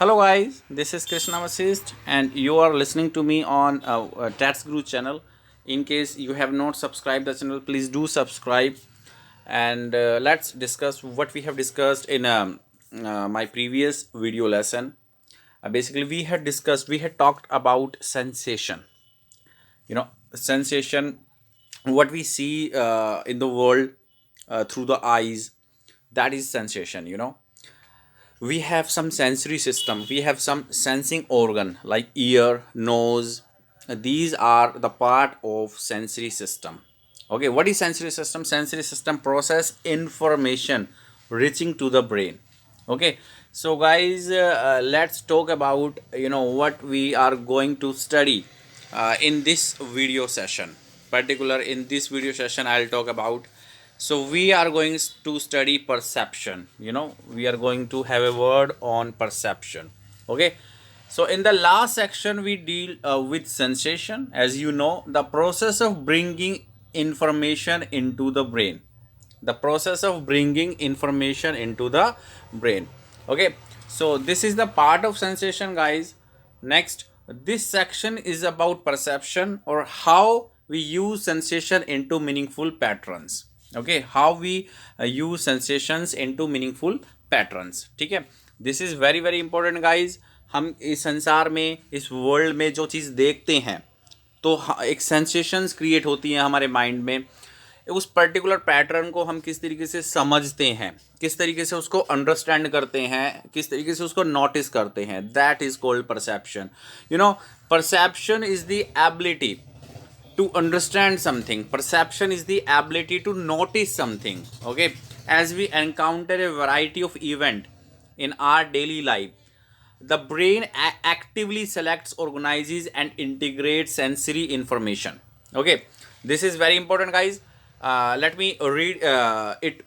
Hello guys, this is Krishna Vasist and you are listening to me on Tats Guru channel. In case you have not subscribed the channel, please do subscribe and let's discuss what we have discussed in my previous video lesson. Basically, we had talked about sensation. Sensation, what we see in the world through the eyes, that is sensation. We have some sensory system, we have some sensing organ like ear, nose. These are the part of sensory system. Okay, what is sensory system? Sensory system process information reaching to the brain. Okay, so guys, let's talk about what we are going to study in this video session. Particular in this video session, I'll talk about, so we are going to study perception. We are going to have a word on perception. Okay, so in the last section we deal with sensation. As you know, the process of bringing information into the brain. The process of bringing information into the brain. Okay, so this is the part of sensation, guys. Next, this section is about perception, or how we use sensation into meaningful patterns. Okay, how we use sensations into meaningful patterns. ठीक है, this is very very important guys. हम इस संसार में, इस world में जो चीज़ देखते हैं, तो एक सेंसेशंस क्रिएट होती हैं हमारे माइंड में. उस पर्टिकुलर पैटर्न को हम किस तरीके से समझते हैं, किस तरीके से उसको अंडरस्टैंड करते हैं, किस तरीके से उसको नोटिस करते हैं, that is called perception. Perception is the ability to understand something. Perception is the ability to notice something. Okay, as we encounter a variety of event in our daily life, the brain actively selects, organizes and integrates sensory information. Okay, this is very important, guys. Let me read it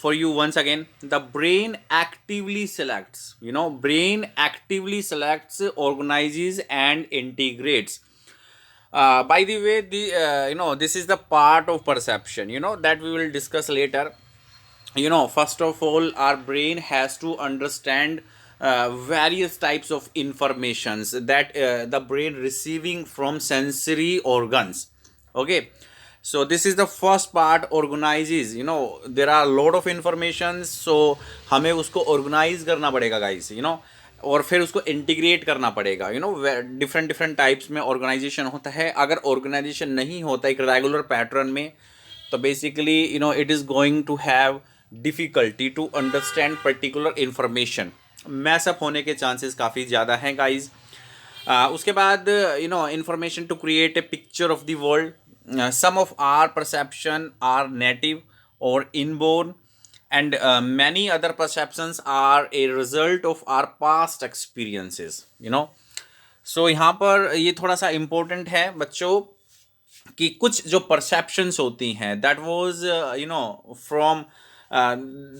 for you once again. The brain actively selects, brain actively selects, organizes and integrates. By the way, this is the part of perception, that we will discuss later. First of all, our brain has to understand various types of informations that the brain receiving from sensory organs. Okay, so this is the first part, organizes. There are a lot of informations, so हमें उसको organize करना पड़ेगा, guys. और फिर उसको integrate करना पड़ेगा. Different different types में ऑर्गेनाइजेशन होता है. अगर ऑर्गेनाइजेशन नहीं होता एक रेगुलर पैटर्न में, तो basically it is going to have difficulty to understand particular information. Mess up होने के चांसेस काफ़ी ज़्यादा हैं, गाइज. उसके बाद information to create a picture of the world. Some of our perception are native और inborn, and many other perceptions are a result of our past experiences. So यहाँ पर ये थोड़ा सा इम्पोर्टेंट है बच्चों, कि कुछ जो परसेप्शंस होती हैं, that was from,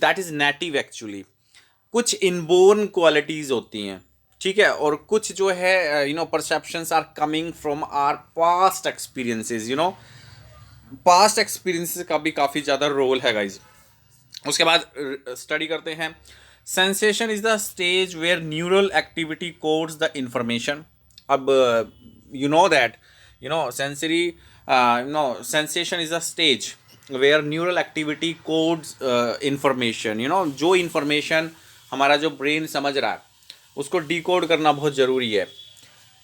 that is native actually. कुछ इनबोर्न क्वालिटीज़ होती हैं, ठीक है, और कुछ जो है perceptions are coming from our past experiences. Past experiences का भी काफ़ी ज़्यादा रोल है, गाइज. उसके बाद स्टडी करते हैं. Sensation is the stage where neural activity codes the information. अब that sensory sensation is the stage where neural activity codes information. जो इंफॉर्मेशन हमारा जो ब्रेन समझ रहा है, उसको डिकोड करना बहुत ज़रूरी है.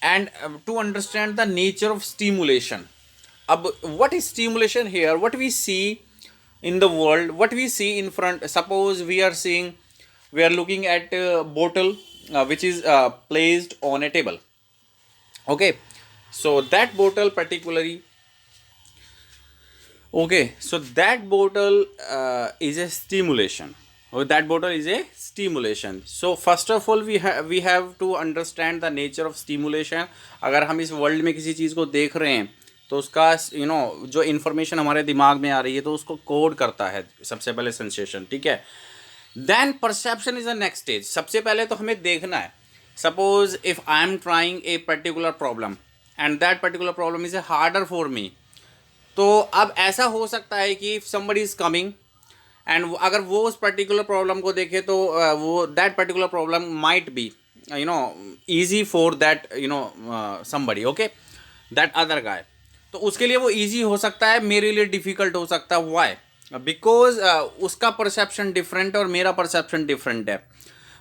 And to understand the nature of stimulation. अब what is stimulation here? What we see in the world, what we see in front. Suppose we are looking at a bottle which is placed on a table. Okay, so that bottle particularly, okay, so that bottle is a stimulation, or that bottle is a stimulation. So first of all, we have to understand the nature of stimulation. अगर हम इस world में किसी चीज़ को देख रहे हैं, तो उसका जो इन्फॉर्मेशन हमारे दिमाग में आ रही है, तो उसको कोड करता है सबसे पहले सेंसेशन, ठीक है. Then perception is the next stage. सबसे पहले तो हमें देखना है. Suppose if I am trying a particular problem and that particular problem is a harder for me. तो अब ऐसा हो सकता है कि if somebody is coming and अगर वो उस पर्टिकुलर प्रॉब्लम को देखे, तो वो that particular problem might be easy for that somebody, okay, that other guy. तो उसके लिए वो easy हो सकता है, मेरे लिए difficult हो सकता है. Why? Because उसका परसेप्शन डिफरेंट है और मेरा परसेप्शन डिफरेंट है.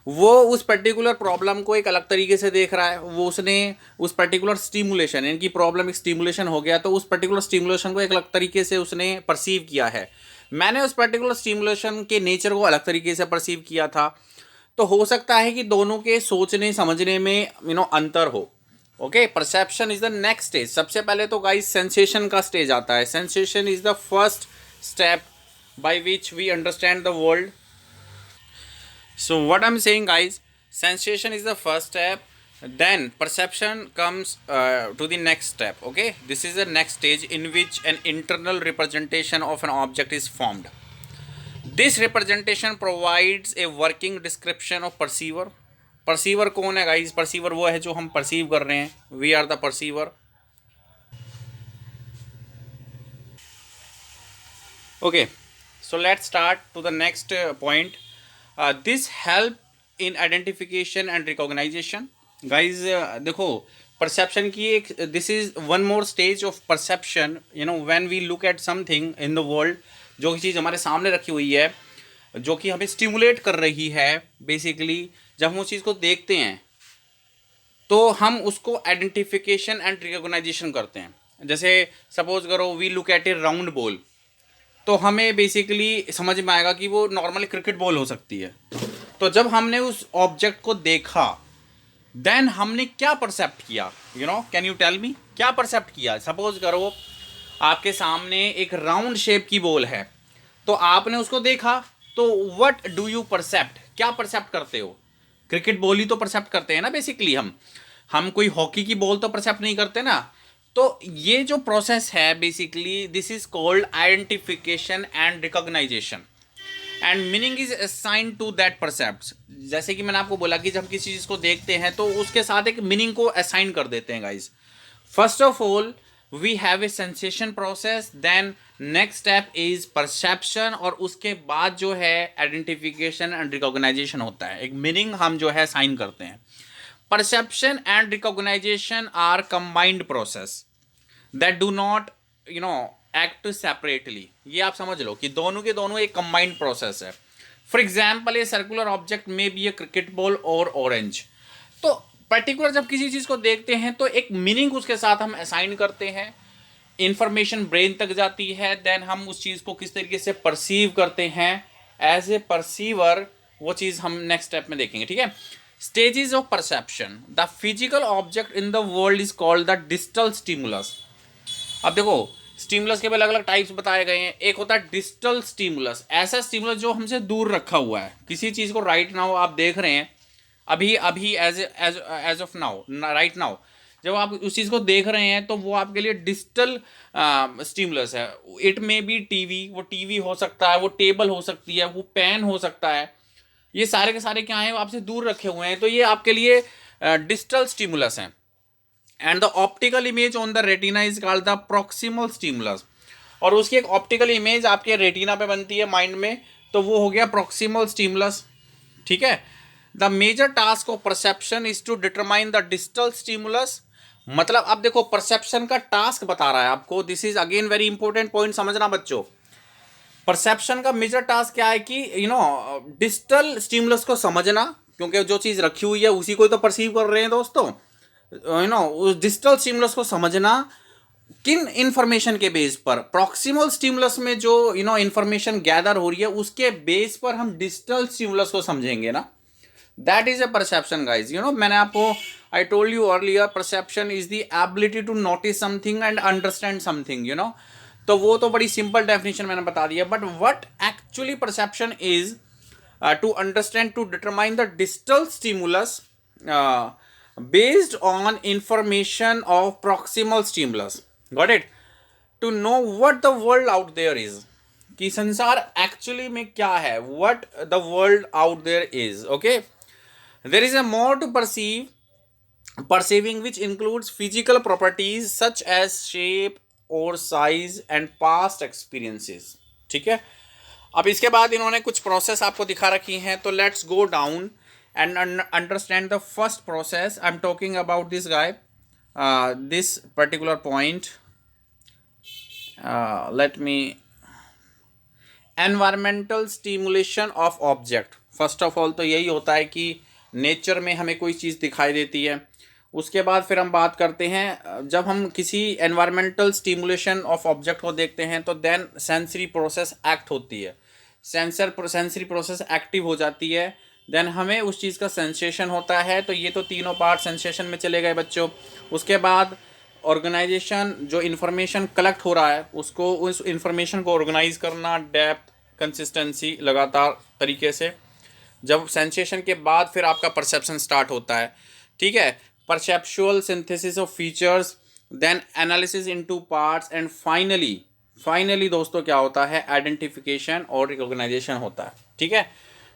वो उस पर्टिकुलर प्रॉब्लम को एक अलग तरीके से देख रहा है. वो उसने उस पर्टिकुलर स्टिमुलेशन, इनकी प्रॉब्लम एक स्टिमुलेशन हो गया, तो उस पर्टिकुलर स्टिमुलेशन को एक अलग तरीके से उसने परसीव किया है. मैंने उस पर्टिकुलर स्टिमुलेशन के नेचर को अलग तरीके से परसीव किया था. तो हो सकता है कि दोनों के सोचने समझने में अंतर हो. Okay, perception is the next stage. सबसे पहले तो गाइस सेंसेशन का स्टेज आता है. Sensation is the first step by which we understand the world. So what I'm saying guys, sensation is the first step, then perception comes to the next step. Okay, this is the next stage in which an internal representation of an object is formed. This representation provides a working description of perceiver. Perceiver कौन है guys? Perceiver वो है जो हम perceive कर रहे हैं. We are the perceiver. Okay, so let's start to the next point. This help in identification and recognition. Guys, देखो perception की एक, this is one more stage of perception. When we look at something in the world, जो चीज़ हमारे सामने रखी हुई है, जो कि हमें स्टिमुलेट कर रही है, बेसिकली जब हम उस चीज़ को देखते हैं तो हम उसको आइडेंटिफिकेशन एंड रिकॉग्नाइजेशन करते हैं. जैसे सपोज करो we look at a round ball, तो हमें बेसिकली समझ में आएगा कि वो नॉर्मली क्रिकेट बॉल हो सकती है. तो जब हमने उस ऑब्जेक्ट को देखा, देन हमने क्या परसेप्ट किया, कैन यू टेल मी, क्या परसेप्ट किया? सपोज करो आपके सामने एक राउंड शेप की बॉल है, तो आपने उसको देखा, तो व्हाट डू यू परसेप्ट, क्या परसेप्ट करते हो? क्रिकेट बॉल ही तो परसेप्ट करते हैं ना बेसिकली. हम कोई हॉकी की बॉल तो परसेप्ट नहीं करते ना. तो ये जो प्रोसेस है basically, this is called identification and recognization, and meaning is assign to that percept. जैसे कि मैंने आपको बोला कि जब किसी चीज़ को देखते हैं तो उसके साथ एक मीनिंग को असाइन कर देते हैं guys. First of all we have a sensation process, then next step is perception, और उसके बाद जो है आइडेंटिफिकेशन एंड रिकॉग्नाइजेशन होता है. एक मीनिंग हम जो है असाइन करते हैं. Perception and recognition are combined process that do not act separately. ये आप समझ लो कि दोनों के दोनों एक combined process है. For example, a circular object may be a cricket ball or orange. तो पर्टिकुलर जब किसी चीज़ को देखते हैं तो एक मीनिंग उसके साथ हम असाइन करते हैं, इंफॉर्मेशन ब्रेन तक जाती है, देन हम उस चीज़ को किस तरीके से परसीव करते हैं एज ए परसीवर, वो चीज़ हम नेक्स्ट स्टेप में देखेंगे. ठीक है. Stages of perception. The physical object in the world is called the distal stimulus. अब देखो स्टिमुलस के भी अलग अलग टाइप्स बताए गए हैं. एक होता है डिस्टल स्टिमुलस, ऐसा स्टिमुलस जो हमसे दूर रखा हुआ है. किसी चीज़ को राइट नाउ आप देख रहे हैं, अभी अभी as of now, right now जब आप उस चीज़ को देख रहे हैं तो वो आपके लिए डिस्टल स्टिमुलस है. इट मे बी टीवी, वो टीवी हो सकता है, वो टेबल हो सकती है, वो पेन हो सकता है. ये सारे के सारे क्या हैं, आपसे दूर रखे हुए हैं, तो ये आपके लिए डिस्टल स्टिमुलस हैं. And the optical image on the retina is called the proximal stimulus. और उसकी एक ऑप्टिकल इमेज आपके रेटिना पे बनती है माइंड में, तो वो हो गया प्रॉक्सिमल स्टिमुलस. ठीक है. The major task of perception is to determine the distal stimulus. मतलब अब देखो परसेप्शन का टास्क बता रहा है आपको. This is again very important point, समझना बच्चों. परसेप्शन का मेजर टास्क क्या है कि डिजिटल स्टिमुलस को समझना, क्योंकि जो चीज़ रखी हुई है उसी को तो परसीव कर रहे हैं दोस्तों. उस डिजिटल स्टिमुलस को समझना किन इंफॉर्मेशन के बेस पर, प्रॉक्सिमल स्टिमुलस में जो इंफॉर्मेशन गैदर हो रही है उसके बेस पर हम डिजिटल स्टिमुलस को समझेंगे ना. That is a perception guys. मैंने आपको I told you earlier, perception is the ability to notice something and understand something. तो वो तो बड़ी सिंपल डेफिनेशन मैंने बता दिया. But what actually perception is to understand, to determine the digital stimulus based on information of proximal stimulus. Got it. To know what the world out there is, कि संसार actually में क्या है, what the world out there is. Okay. There is a more to perceiving which includes physical properties such as shape और size and past experiences. ठीक है. अब इसके बाद इन्होंने कुछ प्रोसेस आपको दिखा रखी हैं, तो let's go down and understand the first process. I'm talking about this guy, this particular point. Let me environmental stimulation of object. First of all तो यही होता है कि नेचर में हमें कोई चीज़ दिखाई देती है, उसके बाद फिर हम बात करते हैं जब हम किसी एनवायरमेंटल स्टिमुलेशन ऑफ ऑब्जेक्ट को देखते हैं तो देन सेंसरी प्रोसेस एक्ट होती है, सेंसरी प्रोसेस एक्टिव हो जाती है, देन हमें उस चीज़ का सेंसेशन होता है। तो ये तो तीनों पार्ट सेंसेशन में चले गए बच्चों। उसके बाद ऑर्गेनाइजेशन, जो इन्फॉर्मेशन कलेक्ट हो रहा है उसको, उस इन्फॉर्मेशन को ऑर्गेनाइज करना, डेप्थ, कंसिस्टेंसी, लगातार तरीके से। जब सेंसेशन के बाद फिर आपका परसेप्शन स्टार्ट होता है, ठीक है, perceptual synthesis of features, then analysis into parts, and finally दोस्तों क्या होता है, आइडेंटिफिकेशन और रिकॉग्नाइजेशन होता है। ठीक है,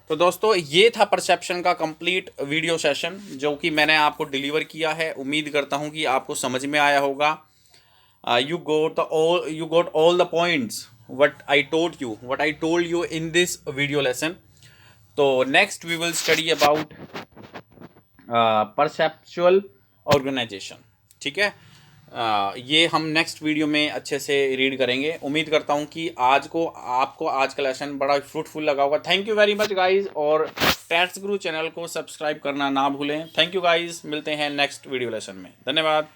तो दोस्तों ये था परसेप्शन का कंप्लीट वीडियो सेशन जो कि मैंने आपको डिलीवर किया है। उम्मीद करता हूँ कि आपको समझ में आया होगा। you got all the points what I told you in this video lesson. तो next we will study about perceptual organization। ठीक है, ये हम नेक्स्ट वीडियो में अच्छे से रीड करेंगे। उम्मीद करता हूँ कि आपको आज का लेसन बड़ा फ्रूटफुल लगा होगा। Thank you very much guys, और टैट्स गुरु चैनल को सब्सक्राइब करना ना भूलें। थैंक यू गाइज, मिलते हैं नेक्स्ट वीडियो लेसन में। धन्यवाद।